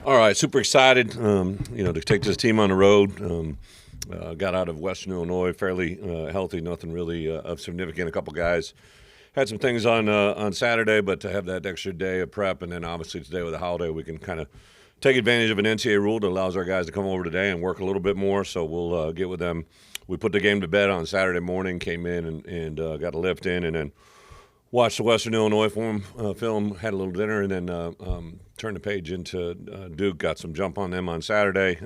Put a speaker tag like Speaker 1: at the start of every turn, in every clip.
Speaker 1: All right, super excited, to take this team on the road. Got out of Western Illinois fairly healthy, nothing really of significant. A couple guys had some things on Saturday, but to have that extra day of prep, and then obviously today with the holiday, we can kind of take advantage of an NCAA rule that allows our guys to come over today and work a little bit more. So we'll get with them. We put the game to bed on Saturday morning, came in and got a lift in, and then watched the Western Illinois film, had a little dinner, and then turned the page into Duke. Got some jump on them on Saturday.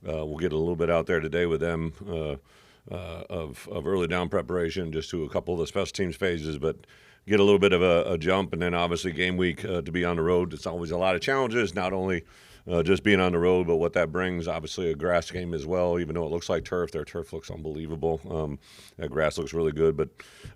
Speaker 1: We'll get a little bit out there today with them of early down preparation, just to a couple of the special teams phases, but get a little bit of a jump. And then obviously game week to be on the road. It's always a lot of challenges, not only just being on the road, but what that brings. Obviously a grass game as well, even though it looks like turf. Their turf looks unbelievable. That grass looks really good, but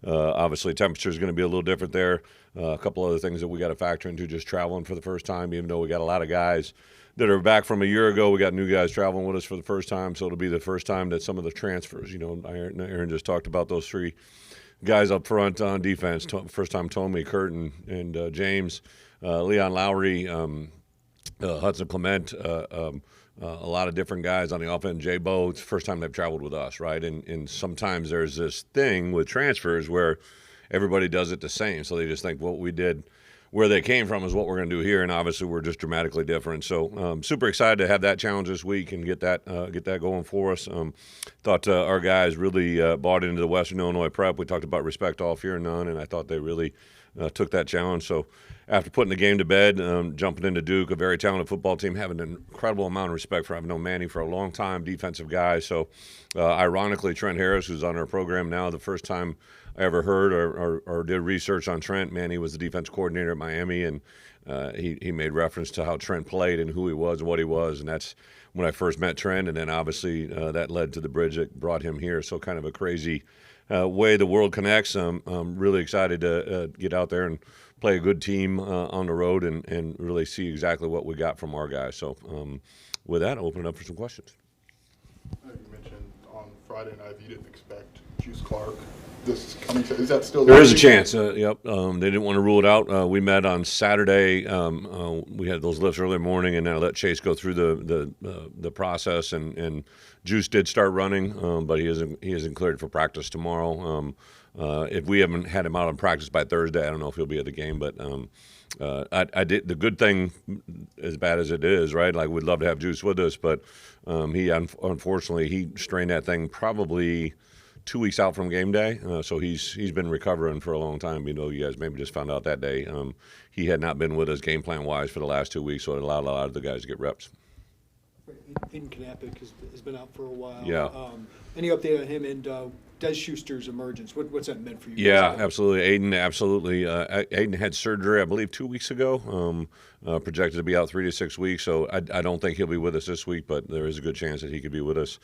Speaker 1: obviously temperature is going to be a little different there. A couple other things that we got to factor into, just traveling for the first time, even though we got a lot of guys that are back from a year ago. We got new guys traveling with us for the first time, so it'll be the first time that some of the transfers, Aaron just talked about those three guys up front on defense. First time Tommy, Kurt, and James, Leon Lowry, Hudson Clement, a lot of different guys on the offense. Jay Bo, it's the first time they've traveled with us, right? And sometimes there's this thing with transfers where everybody does it the same. So they just think what we did where they came from is what we're going to do here, and obviously we're just dramatically different. So super excited to have that challenge this week and get that going for us. Thought our guys really bought into the Western Illinois prep. We talked about respect all, fear none, and I thought they really took that challenge. So after putting the game to bed, jumping into Duke, a very talented football team, having an incredible amount of respect for. I've known Manny for a long time, defensive guy. So ironically, Trent Harris, who's on our program now, the first time I ever heard or did research on Trent, Manny was the defense coordinator at Miami, and he made reference to how Trent played and who he was and what he was, and that's when I first met Trent, and then obviously that led to the bridge that brought him here. So kind of a crazy way the world connects. I'm really excited to get out there and play a good team on the road and really see exactly what we got from our guys. So with that, I'll open it up for some questions.
Speaker 2: You mentioned on Friday night you didn't expect Juice Clark. Is that still
Speaker 1: there is a chance? Yep. They didn't want to rule it out. We met on Saturday. We had those lifts early morning, and then I let Chase go through the process. And Juice did start running, but he isn't cleared for practice tomorrow. If we haven't had him out on practice by Thursday, I don't know if he'll be at the game. But I did the good thing, as bad as it is, right? Like we'd love to have Juice with us, but he unfortunately he strained that thing probably 2 weeks out from game day, so he's been recovering for a long time. You know, you guys maybe just found out that day. He had not been with us game plan wise for the last 2 weeks, so it allowed a lot of the guys to get reps.
Speaker 3: Aiden Knappich has been out for a while.
Speaker 1: Yeah.
Speaker 3: Any update on him and Des Schuster's emergence? What's that meant for you?
Speaker 1: Yeah, absolutely. Aiden, absolutely. Aiden had surgery, I believe, 2 weeks ago. Projected to be out 3 to 6 weeks, so I don't think he'll be with us this week, but there is a good chance that he could be with us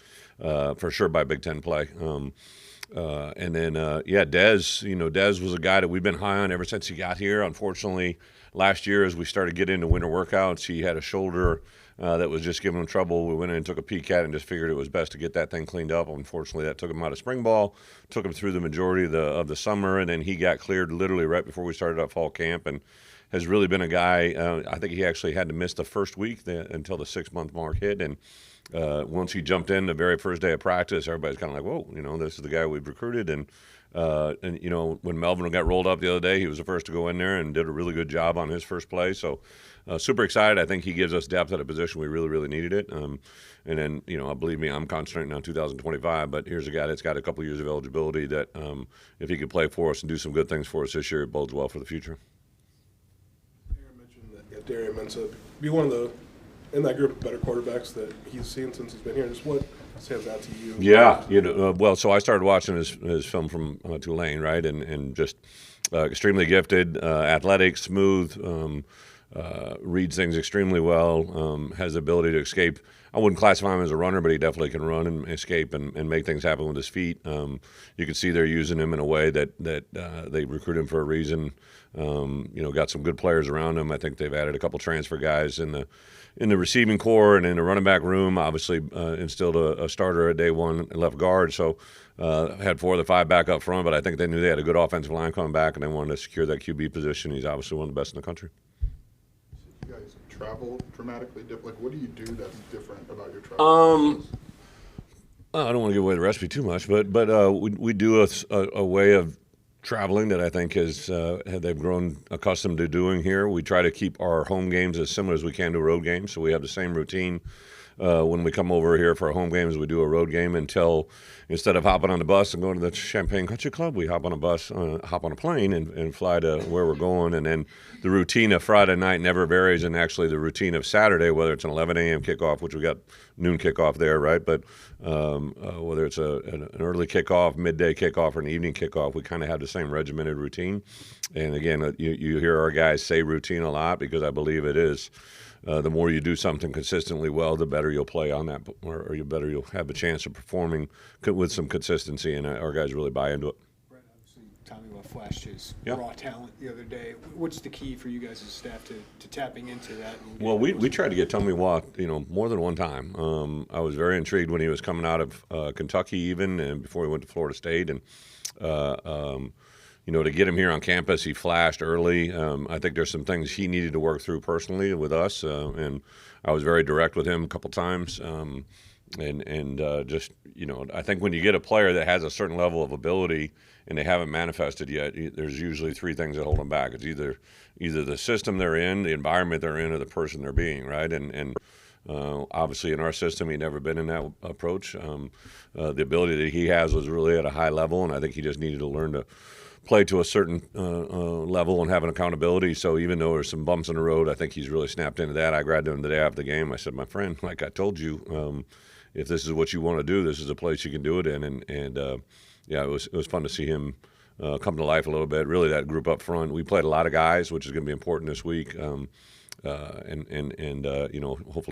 Speaker 1: for sure by Big Ten play. And then, Des, Des was a guy that we've been high on ever since he got here. Unfortunately, last year as we started getting into winter workouts, he had a shoulder that was just giving him trouble. We went in and took a peek at it and just figured it was best to get that thing cleaned up. Unfortunately, that took him out of spring ball, took him through the majority of the summer, and then he got cleared literally right before we started our fall camp, and has really been a guy. I think he actually had to miss the first week until the 6-month mark hit, and once he jumped in the very first day of practice, everybody's kind of like, whoa, this is the guy we've recruited. And when Melvin got rolled up the other day, he was the first to go in there and did a really good job on his first play. So super excited. I think he gives us depth at a position we really, really needed it. And then, believe me, I'm concentrating on 2025, but here's a guy that's got a couple years of eligibility that if he could play for us and do some good things for us this year, it bodes well for the future.
Speaker 2: Aaron mentioned that Darian Mensah be one of the in that group of better quarterbacks that he's seen since he's been here. Just what stands out to you?
Speaker 1: Yeah, so I started watching his film from Tulane, right, and just extremely gifted, athletic, smooth, reads things extremely well, has the ability to escape. I wouldn't classify him as a runner, but he definitely can run and escape and make things happen with his feet. You can see they're using him in a way that they recruit him for a reason. Got some good players around him. I think they've added a couple transfer guys in the receiving core and in the running back room. Obviously instilled a starter at day one at left guard. So had 4 of the 5 back up front, but I think they knew they had a good offensive line coming back, and they wanted to secure that QB position. He's obviously one of the best in the country.
Speaker 2: You guys
Speaker 4: travel dramatically different? Like, what do you do that's different about your travel?
Speaker 1: I don't want to give away the recipe too much, but we do a way of traveling that I think they've grown accustomed to doing here. We try to keep our home games as similar as we can to road games, so we have the same routine when we come over here for home games. We do a road game until instead of hopping on the bus and going to the Champaign Country Club, we hop on a bus, hop on a plane, and fly to where we're going. And then the routine of Friday night never varies, and actually the routine of Saturday, whether it's an 11 a.m. kickoff, which we got noon kickoff there, right? But whether it's an early kickoff, midday kickoff, or an evening kickoff, we kind of have the same regimented routine. And again, you hear our guys say routine a lot because I believe it is. The more you do something consistently well, the better you'll play on that, or the better you'll have a chance of performing with some consistency, and our guys really buy into it.
Speaker 3: Bret, obviously, Tommy flashed his
Speaker 1: Yeah.
Speaker 3: raw talent the other day. What's the key for you guys as staff to tapping into that?
Speaker 1: Well, we tried to get Tommy Watt, more than one time. I was very intrigued when he was coming out of Kentucky, even, and before he went to Florida State, and to get him here on campus, he flashed early. I think there's some things he needed to work through personally with us, and I was very direct with him a couple times. I think when you get a player that has a certain level of ability and they haven't manifested yet, there's usually three things that hold them back. It's either the system they're in, the environment they're in, or the person they're being, right? And obviously in our system, he'd never been in that approach. The ability that he has was really at a high level, and I think he just needed to learn to play to a certain level and have an accountability. So even though there's some bumps in the road, I think he's really snapped into that. I grabbed him the day after the game. I said, my friend, like I told you, if this is what you want to do, this is a place you can do it in. And it was fun to see him come to life a little bit. Really, that group up front. We played a lot of guys, which is going to be important this week. Hopefully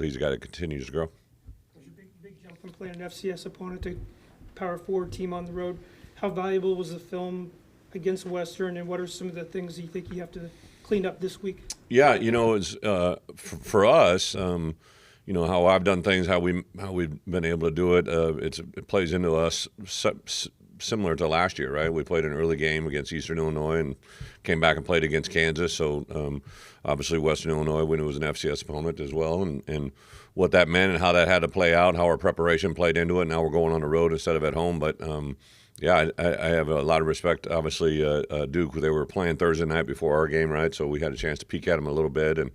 Speaker 1: he's a guy that continues to grow.
Speaker 5: It was a big jump from playing an FCS opponent to power forward team on the road. How valuable was the film against Western, and what are some of the things you think you have to clean up this week?
Speaker 1: Yeah, it's for us. How I've done things, how we've been able to do it. It plays into us similar to last year, right? We played an early game against Eastern Illinois and came back and played against Kansas. So obviously Western Illinois, when it was an FCS opponent as well, and what that meant and how that had to play out, how our preparation played into it. Now we're going on the road instead of at home, but. I have a lot of respect. Obviously, Duke, they were playing Thursday night before our game, right? So we had a chance to peek at them a little bit. And,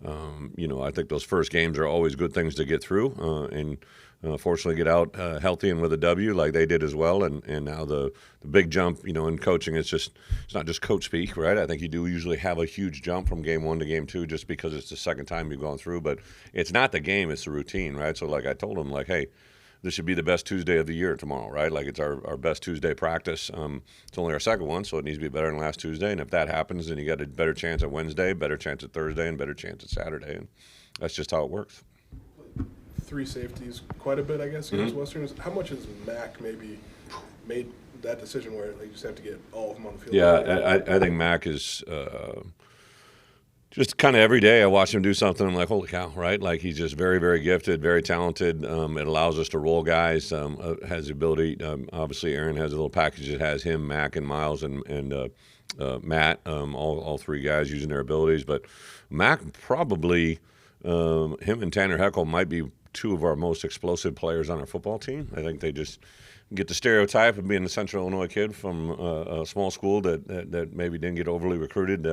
Speaker 1: I think those first games are always good things to get through and fortunately get out healthy and with a W like they did as well. And now the big jump, in coaching, it's not just coach speak, right? I think you do usually have a huge jump from game one to game two just because it's the second time you've gone through. But it's not the game, it's the routine, right? So like I told them, like, hey, this should be the best Tuesday of the year tomorrow, right? Like it's our best Tuesday practice. It's only our second one, so it needs to be better than last Tuesday. And if that happens, then you got a better chance at Wednesday, better chance at Thursday, and better chance at Saturday. And that's just how it works.
Speaker 2: Three safeties, quite a bit, I guess, against Western. How much has Mac maybe made that decision where they just have to get all of them on the field?
Speaker 1: Yeah, I think Mac is just kind of every day I watch him do something. I'm like, holy cow, right? Like he's just very, very gifted, very talented. It allows us to roll guys. Has the ability. Obviously, Aaron has a little package that has him, Mac, and Miles, and Matt. All three guys using their abilities. But Mac probably him and Tanner Heckel might be two of our most explosive players on our football team. I think they just get the stereotype of being a Central Illinois kid from a small school that maybe didn't get overly recruited.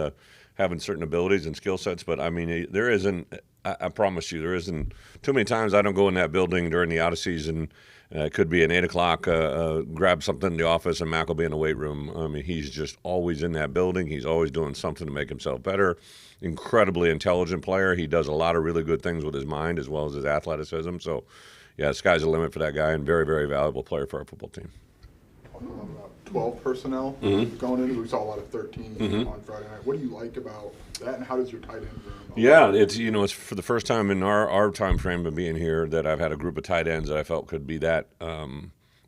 Speaker 1: Having certain abilities and skill sets, but I mean, there isn't. I promise you, there isn't too many times I don't go in that building during the out of season. It could be an 8 o'clock. Grab something in the office, and Mac will be in the weight room. I mean, he's just always in that building. He's always doing something to make himself better. Incredibly intelligent player. He does a lot of really good things with his mind as well as his athleticism. So, yeah, sky's the limit for that guy, and very, very valuable player for our football team.
Speaker 4: 12 personnel going in. We saw a lot of 13 on Friday night. What do you like about that, and how does your tight end room?
Speaker 1: Yeah, it's for the first time in our time frame of being here that I've had a group of tight ends that I felt could be that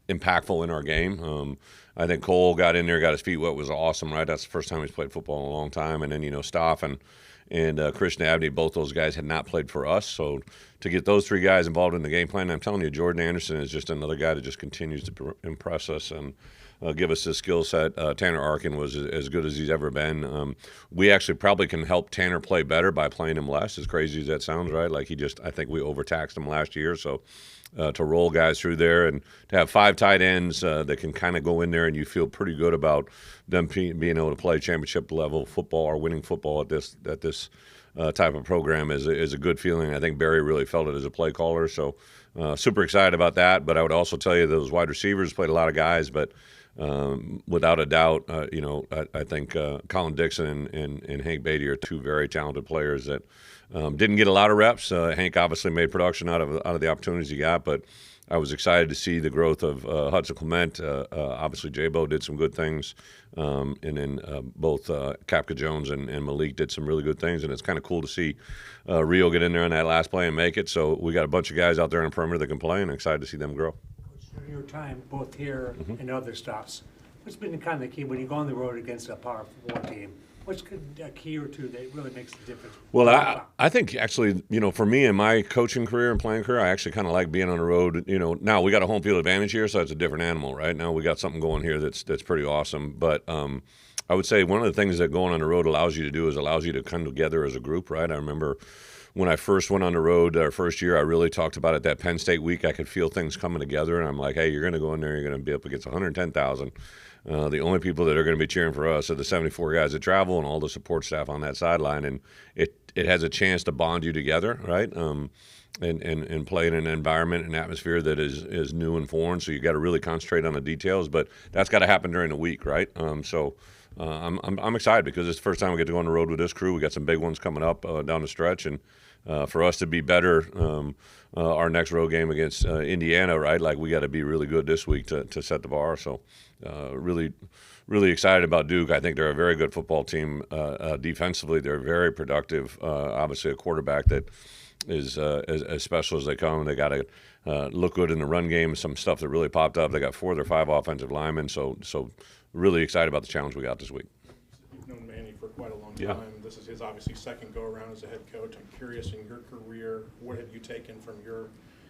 Speaker 1: impactful in our game. I think Cole got in there, got his feet wet, was awesome, right? That's the first time he's played football in a long time. And then Stoff and Christian Abney, both those guys had not played for us. So to get those three guys involved in the game plan, I'm telling you, Jordan Anderson is just another guy that just continues to impress us. And give us this skill set. Tanner Arkin was as good as he's ever been. We actually probably can help Tanner play better by playing him less, as crazy as that sounds, right? Like I think we overtaxed him last year, so to roll guys through there and to have 5 tight ends that can kind of go in there and you feel pretty good about them being able to play championship level football or winning football at this type of program is a good feeling. I think Barry really felt it as a play caller, so super excited about that. But I would also tell you those wide receivers played a lot of guys, but without a doubt, I think Colin Dixon and Hank Beatty are 2 very talented players that didn't get a lot of reps. Hank obviously made production out of the opportunities he got, but I was excited to see the growth of Hudson Clement. Obviously, J-Bo did some good things, and then both Kapka Jones and Malik did some really good things, and it's kind of cool to see Rio get in there on that last play and make it. So we got a bunch of guys out there on the perimeter that can play, and excited to see them grow.
Speaker 6: During your time, both here and other stops, what's been kind of the key when you go on the road against a Power 4 team? What's a key or two that really makes the difference?
Speaker 1: Well, I think actually, for me in my coaching career and playing career, I actually kind of like being on the road. Now we got a home field advantage here, so it's a different animal, right? Now we got something going here that's pretty awesome. But I would say one of the things that going on the road allows you to do is allows you to come together as a group, right? I remember when I first went on the road our first year, I really talked about it that Penn State week. I could feel things coming together, and I'm like, hey, you're going to go in there, you're going to be up against 110,000. The only people that are going to be cheering for us are the 74 guys that travel and all the support staff on that sideline, and it has a chance to bond you together, right? And play in an environment and atmosphere that is new and foreign. So you got to really concentrate on the details, but that's got to happen during the week, right? I'm excited because it's the first time we get to go on the road with this crew. We got some big ones coming up down the stretch, and for us to be better, our next road game against Indiana, right? Like we got to be really good this week to set the bar. So really excited about Duke. I think they're a very good football team. Defensively, they're very productive. Obviously, a quarterback that is as special as they come. They got to look good in the run game. Some stuff that really popped up. They got 4 of their 5 offensive linemen. So really excited about the challenge we got this week.
Speaker 2: You've known Manny for quite a long
Speaker 1: Yeah.
Speaker 2: time. This is his obviously second go-around as a head coach. I'm curious, in your career, what have you taken from your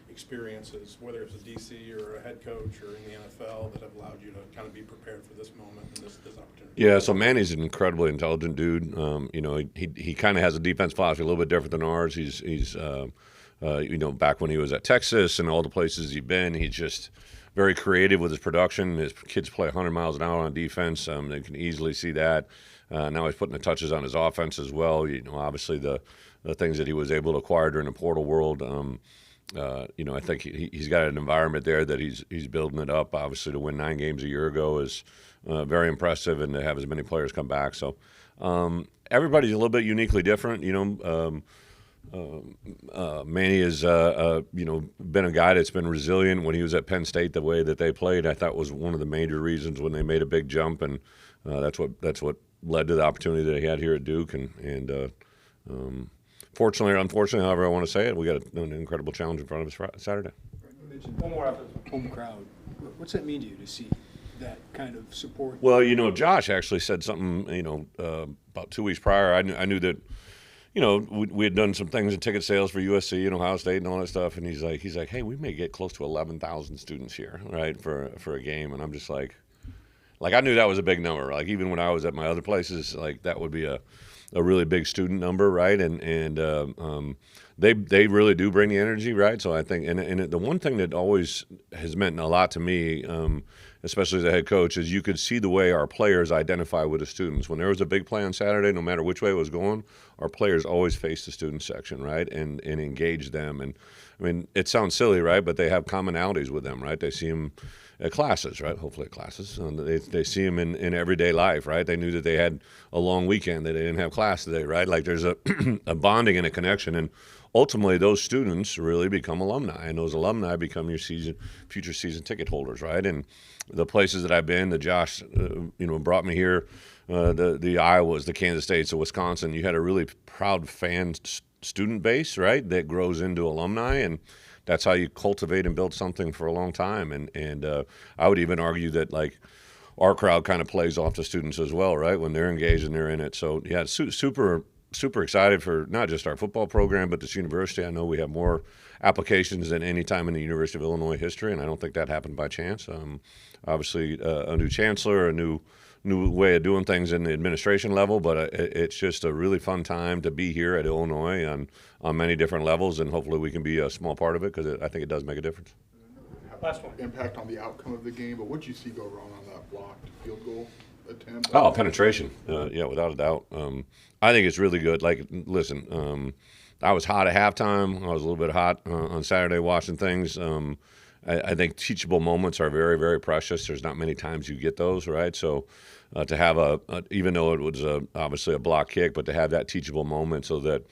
Speaker 2: experiences, whether it's a DC or a head coach or in the NFL, that have allowed you to kind of be prepared for this moment and this opportunity?
Speaker 1: Yeah, so Manny's an incredibly intelligent dude. He kind of has a defense philosophy a little bit different than ours. He's back when he was at Texas and all the places he's been, he's just very creative with his production. His kids play 100 miles an hour on defense. They can easily see that. Now he's putting the touches on his offense as well. Obviously the things that he was able to acquire during the portal world. I think he's got an environment there that he's building it up. Obviously, to win 9 games a year ago is very impressive, and to have as many players come back. So everybody's a little bit uniquely different. Manny has been a guy that's been resilient. When he was at Penn State, the way that they played, I thought was one of the major reasons when they made a big jump, and that's what led to the opportunity that he had here at Duke. And fortunately or unfortunately, however I want to say it, we got an incredible challenge in front of us Saturday.
Speaker 3: You mentioned one more home crowd. What's that mean to you to see that kind of support?
Speaker 1: Well, Josh actually said something, about 2 weeks prior. I knew that, we had done some things in ticket sales for USC and Ohio State and all that stuff. And he's like, hey, we may get close to 11,000 students here, right, for a game. And I'm just like I knew that was a big number. Like even when I was at my other places, like that would be a really big student number, right? And they really do bring the energy, right? So I think, and the one thing that always has meant a lot to me, especially as a head coach, is you could see the way our players identify with the students. When there was a big play on Saturday, no matter which way it was going, our players always faced the student section, right, and engage them. And I mean, it sounds silly, right? But they have commonalities with them, right? They see them at classes, right? Hopefully at classes. They see them in everyday life, right? They knew that they had a long weekend, that they didn't have class today, right? Like there's a bonding and a connection, and ultimately those students really become alumni, and those alumni become your future season ticket holders, right? And the places that I've been, that Josh, brought me here, the Iowas, the Kansas States, the Wisconsin, you had a really proud fan student base, right, that grows into alumni, and that's how you cultivate and build something for a long time. And I would even argue that, like, our crowd kind of plays off the students as well, right, when they're engaged and they're in it. So, yeah, it's super super excited for not just our football program, but this university. I know we have more applications than any time in the University of Illinois history, and I don't think that happened by chance. Obviously, a new chancellor, a new way of doing things in the administration level, but it's just a really fun time to be here at Illinois on many different levels, and hopefully we can be a small part of it because I think it does make a difference.
Speaker 2: Last one.
Speaker 4: Impact on the outcome of the game, but what did you see go wrong on that blocked field goal attempt?
Speaker 1: Oh, penetration. Yeah, without a doubt. I think it's really good. Like, listen, I was hot at halftime. I was a little bit hot on Saturday watching things. I think teachable moments are very, very precious. There's not many times you get those, right? So to have even though it was obviously a block kick, but to have that teachable moment so that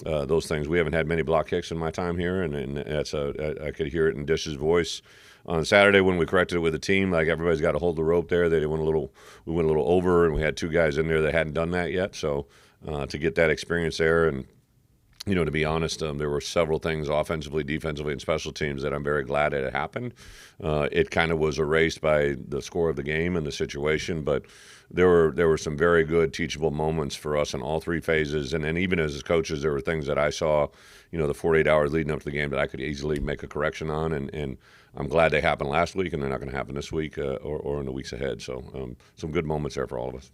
Speaker 1: those things, we haven't had many block kicks in my time here, and that's I could hear it in Dish's voice on Saturday when we corrected it with the team. Like, everybody's got to hold the rope there. We went a little over, and we had 2 guys in there that hadn't done that yet. So to get that experience there, and to be honest, there were several things offensively, defensively, and special teams that I'm very glad that it happened. It kind of was erased by the score of the game and the situation, but there were some very good teachable moments for us in all 3 phases. And then even as coaches, there were things that I saw, the 48 hours leading up to the game that I could easily make a correction on. And I'm glad they happened last week, and they're not going to happen this week or in the weeks ahead. So some good moments there for all of us.